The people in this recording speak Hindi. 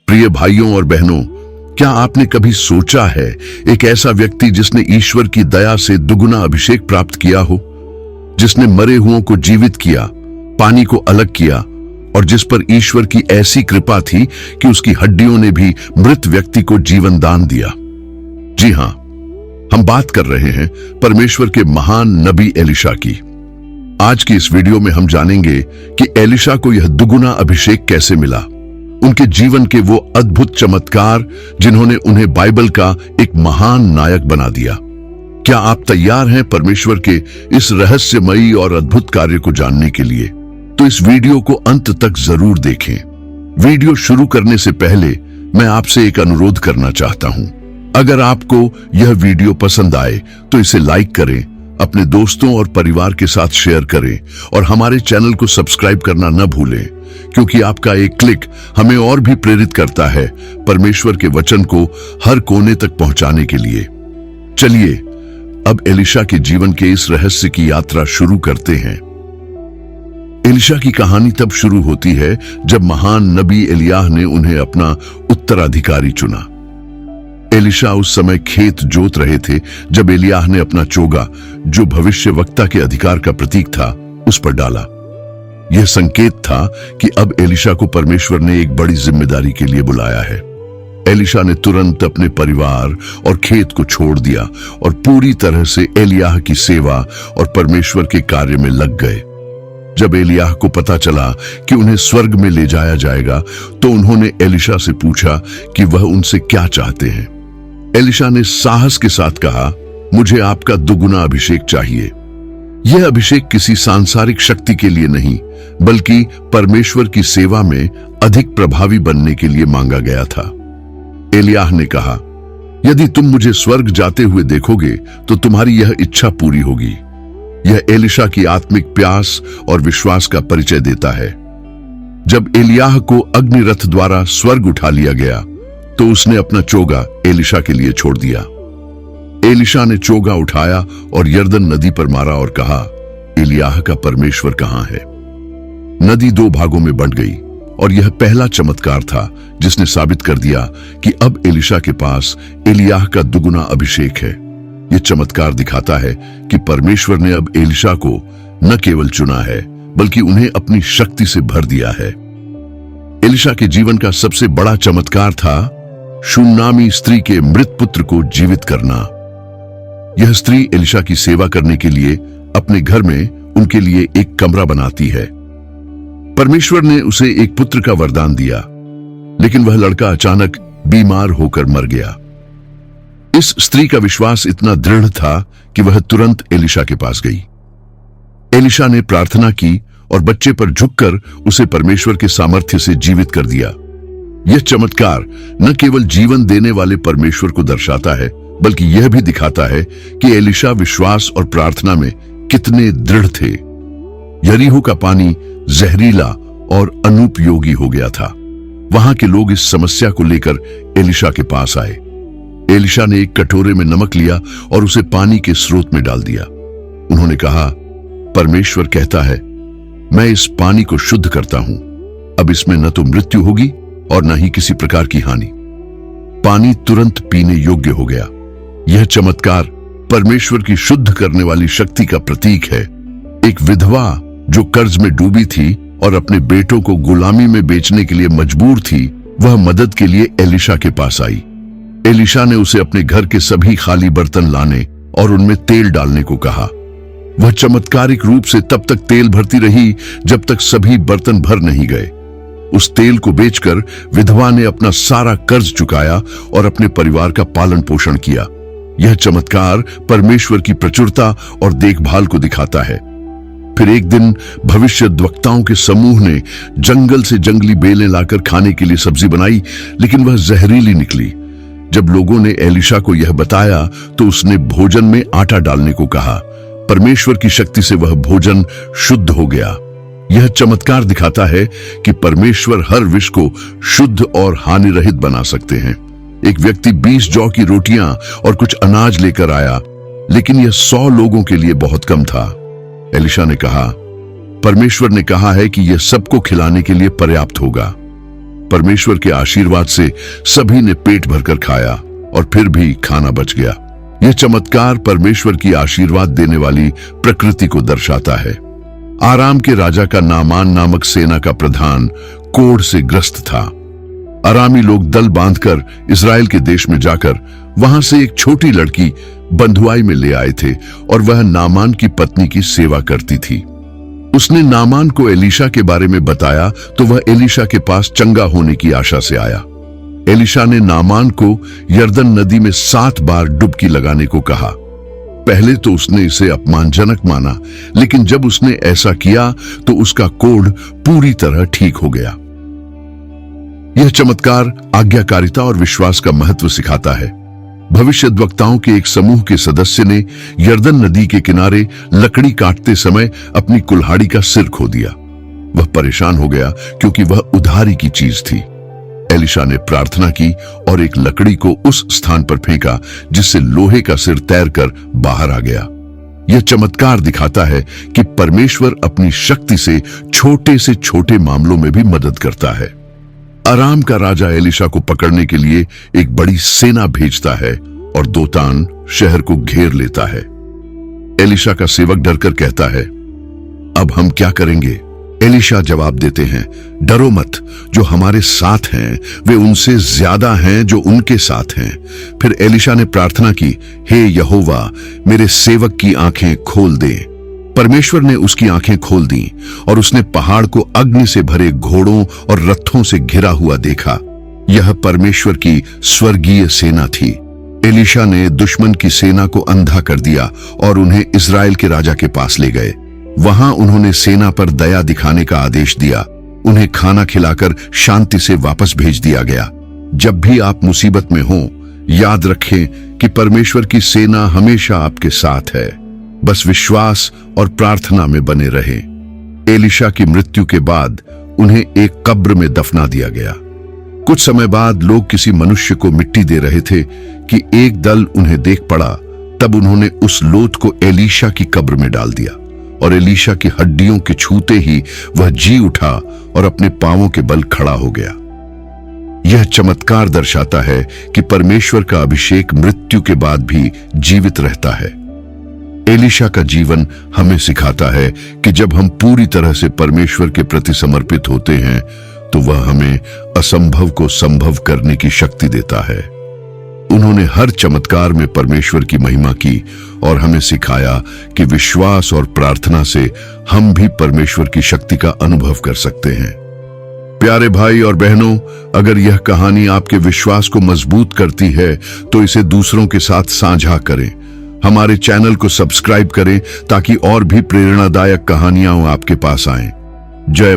प्रिय भाइयों और बहनों, क्या आपने कभी सोचा है एक ऐसा व्यक्ति जिसने ईश्वर की दया से दुगुना अभिषेक प्राप्त किया हो, जिसने मरे हुओं को जीवित किया, पानी को अलग किया और जिस पर ईश्वर की ऐसी कृपा थी कि उसकी हड्डियों ने भी मृत व्यक्ति को जीवन दान दिया? जी हां, हम बात कर रहे हैं परमेश्वर के महान नबी एलिशा की। आज की इस वीडियो में हम जानेंगे कि एलिशा को यह दुगुना अभिषेक कैसे मिला, उनके जीवन के वो अद्भुत चमत्कार जिन्होंने उन्हें बाइबल का एक महान नायक बना दिया। क्या आप तैयार हैं परमेश्वर के इस रहस्यमयी और अद्भुत कार्य को जानने के लिए? तो इस वीडियो को अंत तक जरूर देखें। वीडियो शुरू करने से पहले मैं आपसे एक अनुरोध करना चाहता हूं। अगर आपको यह वीडियो पसंद आए तो इसे लाइक करें, अपने दोस्तों और परिवार के साथ शेयर करें और हमारे चैनल को सब्सक्राइब करना न भूलें, क्योंकि आपका एक क्लिक हमें और भी प्रेरित करता है परमेश्वर के वचन को हर कोने तक पहुंचाने के लिए। चलिए अब एलिशा के जीवन के इस रहस्य की यात्रा शुरू करते हैं। एलिशा की कहानी तब शुरू होती है जब महान नबी एलियाह ने उन्हें अपना उत्तराधिकारी चुना। एलिशा उस समय खेत जोत रहे थे जब एलियाह ने अपना चोगा, जो भविष्यवक्ता के अधिकार का प्रतीक था, उस पर डाला। यह संकेत था कि अब एलिशा को परमेश्वर ने एक बड़ी जिम्मेदारी के लिए बुलाया है। एलिशा ने तुरंत अपने परिवार और खेत को छोड़ दिया और पूरी तरह से एलियाह की सेवा और परमेश्वर के कार्य में लग गए। जब एलियाह को पता चला कि उन्हें स्वर्ग में ले जाया जाएगा, तो उन्होंने एलिशा से पूछा कि वह उनसे क्या चाहते हैं। एलिशा ने साहस के साथ कहा, मुझे आपका दुगुना अभिषेक चाहिए। यह अभिषेक किसी सांसारिक शक्ति के लिए नहीं, बल्कि परमेश्वर की सेवा में अधिक प्रभावी बनने के लिए मांगा गया था। एलियाह ने कहा, यदि तुम मुझे स्वर्ग जाते हुए देखोगे तो तुम्हारी यह इच्छा पूरी होगी। यह एलिशा की आत्मिक प्यास और विश्वास का परिचय देता है। जब एलियाह को अग्निरथ द्वारा स्वर्ग उठा लिया गया, तो उसने अपना चोगा एलिशा के लिए छोड़ दिया। एलिशा ने चोगा उठाया और यरदन नदी पर मारा और कहा, एलियाह का परमेश्वर कहां है? नदी दो भागों में बंट गई और यह पहला चमत्कार था जिसने साबित कर दिया कि अब एलिशा के पास एलियाह का दुगुना अभिषेक है। यह चमत्कार दिखाता है कि परमेश्वर ने अब एलिशा को न केवल चुना है, बल्कि उन्हें अपनी शक्ति से भर दिया है। एलिशा के जीवन का सबसे बड़ा चमत्कार था शूनामी स्त्री के मृत पुत्र को जीवित करना। यह स्त्री एलिशा की सेवा करने के लिए अपने घर में उनके लिए एक कमरा बनाती है। परमेश्वर ने उसे एक पुत्र का वरदान दिया, लेकिन वह लड़का अचानक बीमार होकर मर गया। इस स्त्री का विश्वास इतना दृढ़ था कि वह तुरंत एलिशा के पास गई। एलिशा ने प्रार्थना की और बच्चे पर झुककर उसे परमेश्वर के सामर्थ्य से जीवित कर दिया। यह चमत्कार न केवल जीवन देने वाले परमेश्वर को दर्शाता है, बल्कि यह भी दिखाता है कि एलिशा विश्वास और प्रार्थना में कितने दृढ़ थे। यरीहो का पानी जहरीला और अनुपयोगी हो गया था। वहां के लोग इस समस्या को लेकर एलिशा के पास आए। एलिशा ने एक कटोरे में नमक लिया और उसे पानी के स्रोत में डाल दिया। उन्होंने कहा, परमेश्वर कहता है, मैं इस पानी को शुद्ध करता हूं। अब इसमें न तो मृत्यु होगी और न ही किसी प्रकार की हानि। पानी तुरंत पीने योग्य हो गया। यह चमत्कार परमेश्वर की शुद्ध करने वाली शक्ति का प्रतीक है। एक विधवा जो कर्ज में डूबी थी और अपने बेटों को गुलामी में बेचने के लिए मजबूर थी, वह मदद के लिए एलिशा के पास आई। एलिशा ने उसे अपने घर के सभी खाली बर्तन लाने और उनमें तेल डालने को कहा। वह चमत्कारिक रूप से तब तक तेल भरती रही जब तक सभी बर्तन भर नहीं गए। उस तेल को बेचकर विधवा ने अपना सारा कर्ज चुकाया और अपने परिवार का पालन पोषण किया। यह चमत्कार परमेश्वर की प्रचुरता और देखभाल को दिखाता है। फिर एक दिन भविष्यद्वक्ताओं के समूह ने जंगल से जंगली बेलें लाकर खाने के लिए सब्जी बनाई, लेकिन वह जहरीली निकली। जब लोगों ने एलिशा को यह बताया तो उसने भोजन में आटा डालने को कहा। परमेश्वर की शक्ति से वह भोजन शुद्ध हो गया। यह चमत्कार दिखाता है कि परमेश्वर हर विष को शुद्ध और हानि रहित बना सकते हैं। एक व्यक्ति 20 जौ की रोटियां और कुछ अनाज लेकर आया, लेकिन यह 100 लोगों के लिए बहुत कम था। एलिशा ने कहा, परमेश्वर ने कहा है कि यह सबको खिलाने के लिए पर्याप्त होगा। परमेश्वर के आशीर्वाद से सभी ने पेट भरकर खाया और फिर भी खाना बच गया। यह चमत्कार परमेश्वर की आशीर्वाद देने वाली प्रकृति को दर्शाता है। आराम के राजा का नामान नामक सेना का प्रधान कोढ़ से ग्रस्त था। अरामी लोग दल बांधकर इस्राएल के देश में जाकर वहां से एक छोटी लड़की बंधुआई में ले आए थे और वह नामान की पत्नी की सेवा करती थी। उसने नामान को एलीशा के बारे में बताया तो वह एलीशा के पास चंगा होने की आशा से आया। एलीशा ने नामान को यरदन नदी में 7 बार डुबकी लगाने को कहा। पहले तो उसने इसे अपमानजनक माना, लेकिन जब उसने ऐसा किया तो उसका कोढ़ पूरी तरह ठीक हो गया। यह चमत्कार आज्ञाकारिता और विश्वास का महत्व सिखाता है। भविष्यद्वक्ताओं के एक समूह के सदस्य ने यरदन नदी के किनारे लकड़ी काटते समय अपनी कुल्हाड़ी का सिर खो दिया। वह परेशान हो गया क्योंकि वह उधारी की चीज थी। एलीशा ने प्रार्थना की और एक लकड़ी को उस स्थान पर फेंका जिससे लोहे का सिर तैरकर बाहर आ गया। यह चमत्कार दिखाता है कि परमेश्वर अपनी शक्ति से छोटे मामलों में भी मदद करता है। अराम का राजा एलीशा को पकड़ने के लिए एक बड़ी सेना भेजता है और दोतान शहर को घेर लेता है। एलीशा का सेवक डरकर कहता है, अब हम क्या करेंगे? एलीशा जवाब देते हैं, डरो मत, जो हमारे साथ हैं वे उनसे ज्यादा हैं जो उनके साथ हैं। फिर एलीशा ने प्रार्थना की, हे यहोवा, मेरे सेवक की आंखें खोल दे। परमेश्वर ने उसकी आंखें खोल दी और उसने पहाड़ को अग्नि से भरे घोड़ों और रथों से घिरा हुआ देखा। यह परमेश्वर की स्वर्गीय सेना थी। एलीशा ने दुश्मन की सेना को अंधा कर दिया और उन्हें इस्राएल के राजा के पास ले गए। वहां उन्होंने सेना पर दया दिखाने का आदेश दिया। उन्हें खाना खिलाकर शांति से वापस भेज दिया गया। जब भी आप मुसीबत में हों, याद रखें कि परमेश्वर की सेना हमेशा आपके साथ है। बस विश्वास और प्रार्थना में बने रहें। एलीशा की मृत्यु के बाद उन्हें एक कब्र में दफना दिया गया। कुछ समय बाद लोग किसी मनुष्य को मिट्टी दे रहे थे कि एक दल उन्हें देख पड़ा। तब उन्होंने उस लोथ को एलीशा की कब्र में डाल दिया और एलीशा की हड्डियों के छूते ही वह जी उठा और अपने पांवों के बल खड़ा हो गया। यह चमत्कार दर्शाता है कि परमेश्वर का अभिषेक मृत्यु के बाद भी जीवित रहता है। एलीशा का जीवन हमें सिखाता है कि जब हम पूरी तरह से परमेश्वर के प्रति समर्पित होते हैं तो वह हमें असंभव को संभव करने की शक्ति देता है। उन्होंने हर चमत्कार में परमेश्वर की महिमा की और हमें सिखाया कि विश्वास और प्रार्थना से हम भी परमेश्वर की शक्ति का अनुभव कर सकते हैं। प्यारे भाई और बहनों, अगर यह कहानी आपके विश्वास को मजबूत करती है तो इसे दूसरों के साथ साझा करें। हमारे चैनल को सब्सक्राइब करें ताकि और भी प्रेरणादायक कहानियां आपके पास आएं। जय